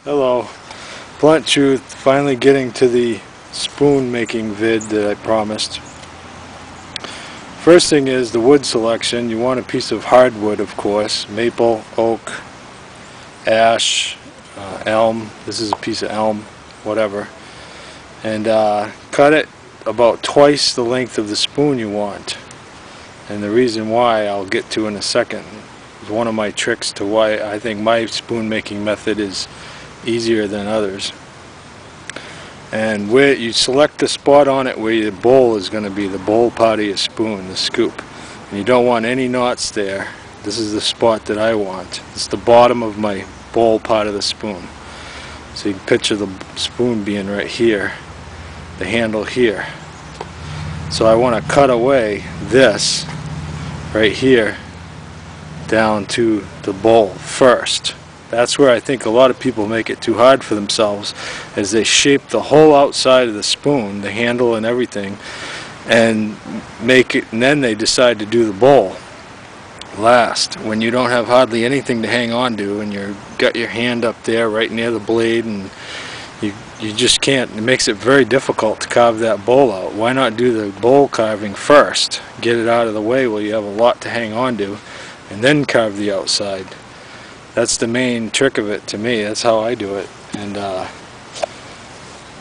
Hello. Blunt truth, finally getting to the spoon making vid that I promised. First thing is the wood selection. You want a piece of hardwood, of course. Maple, oak, ash, elm. This is a piece of elm, whatever. And cut it about twice the length of the spoon you want. And the reason why I'll get to in a second is one of my tricks to why I think my spoon making method is easier than others. And where you select the spot on it where your bowl is going to be, the bowl part of your spoon, the scoop, and you don't want any knots there. This is the spot that I want. It's the bottom of my bowl part of the spoon. So you can picture the spoon being right here, the handle here. So I want to cut away this right here down to the bowl first. That's where I think a lot of people make it too hard for themselves, as they shape the whole outside of the spoon, the handle and everything, and make it, and then they decide to do the bowl last, when you don't have hardly anything to hang on to, and you've got your hand up there right near the blade, and you just can't. It makes it very difficult to carve that bowl out. Why not do the bowl carving first, get it out of the way while you have a lot to hang on to, and then carve the outside? That's the main trick of it to me. That's how I do it, and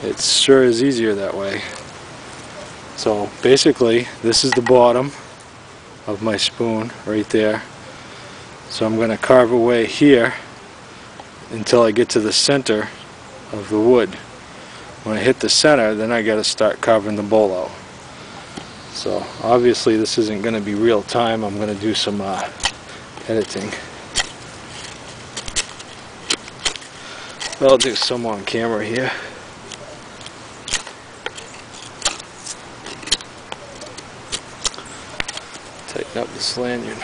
it sure is easier that way. So basically, this is the bottom of my spoon right there. So I'm going to carve away here until I get to the center of the wood. When I hit the center, then I got to start carving the bowl out. So obviously this isn't going to be real time. I'm going to do some editing. I'll do some on camera here. Tighten up this lanyard.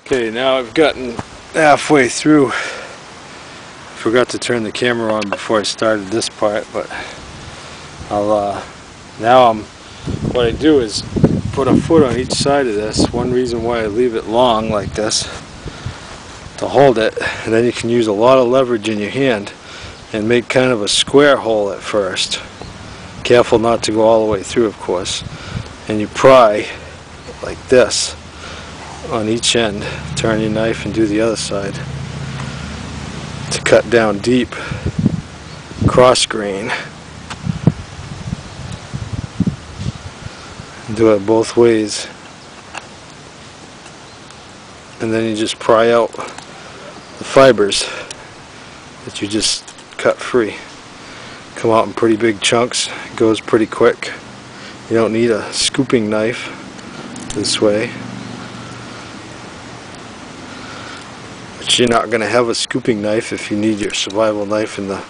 Okay, now I've gotten halfway through. Forgot to turn the camera on before I started this part, but what I do is put a foot on each side of this. One reason why I leave it long like this, to hold it, and then you can use a lot of leverage in your hand and make kind of a square hole at first. Careful not to go all the way through, of course. And you pry like this on each end. Turn your knife and do the other side to cut down deep, cross grain. Do it both ways, and then you just pry out the fibers that you just cut free. Come out in pretty big chunks. It goes pretty quick. You don't need a scooping knife this way. But you're not going to have a scooping knife if you need your survival knife in the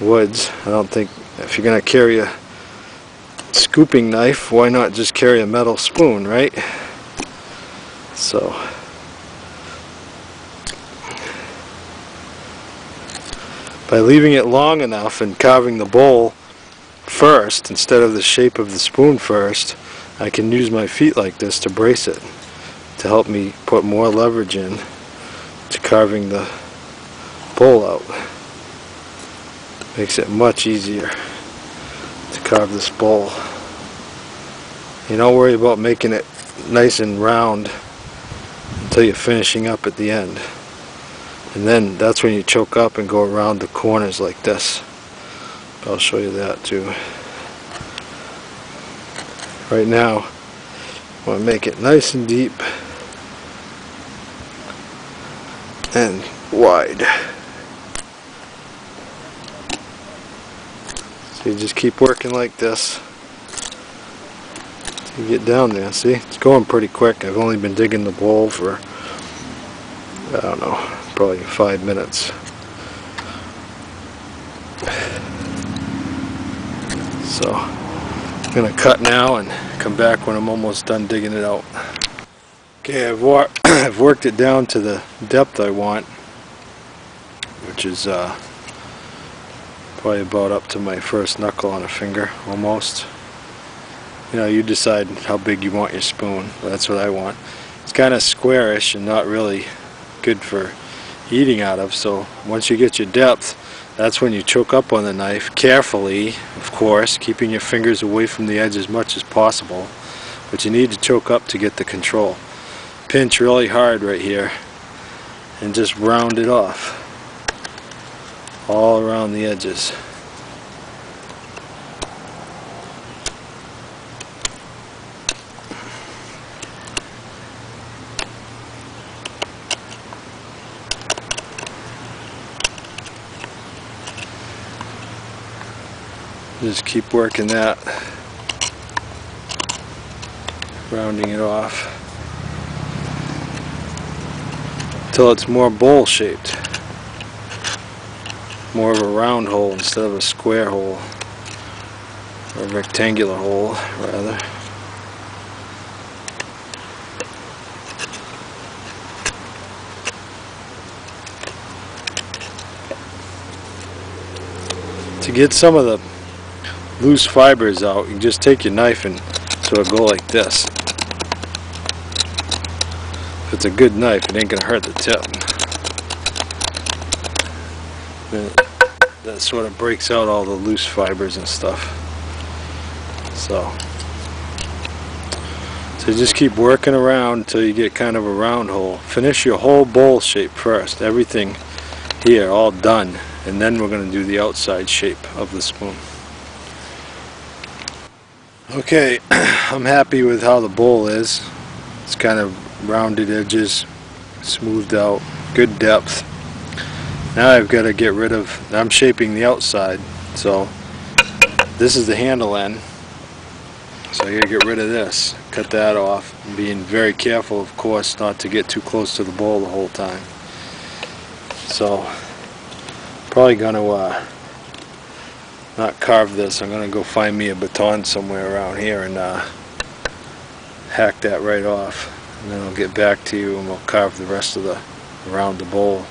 woods. I don't think, if you're going to carry a scooping knife, why not just carry a metal spoon, right? So by leaving it long enough and carving the bowl first instead of the shape of the spoon first, I can use my feet like this to brace it, to help me put more leverage in to carving the bowl out. Makes it much easier to carve this bowl. You don't worry about making it nice and round until you're finishing up at the end. And then that's when you choke up and go around the corners like this. I'll show you that too. Right now, I want to make it nice and deep and wide. So you just keep working like this till you get down there. See, it's going pretty quick. I've only been digging the bowl for, I don't know, probably 5 minutes. So I'm going to cut now and come back when I'm almost done digging it out. Okay, I've worked it down to the depth I want, which is probably about up to my first knuckle on a finger, almost. You know, you decide how big you want your spoon. That's what I want. It's kind of squarish and not really good for eating out of, so once you get your depth, that's when you choke up on the knife, carefully, of course, keeping your fingers away from the edge as much as possible, but you need to choke up to get the control. Pinch really hard right here and just round it off all around the edges. Just keep working that, rounding it off until it's more bowl shaped, more of a round hole instead of a square hole, or a rectangular hole rather. To get some of the loose fibers out, you just take your knife and sort of go like this. If it's a good knife, it ain't gonna hurt the tip. That sort of breaks out all the loose fibers and stuff. So just keep working around until you get kind of a round hole. Finish your whole bowl shape first, everything here all done, and then we're going to do the outside shape of the spoon. Okay, I'm happy with how the bowl is. It's kind of rounded edges, smoothed out, good depth. Now I've got to get rid of, I'm shaping the outside, so this is the handle end, so I got to get rid of this, cut that off, and being very careful, of course, not to get too close to the bowl the whole time. So probably going to not carve this. I'm going to go find me a baton somewhere around here and hack that right off, and then I'll get back to you and we'll carve the rest of the around the bowl.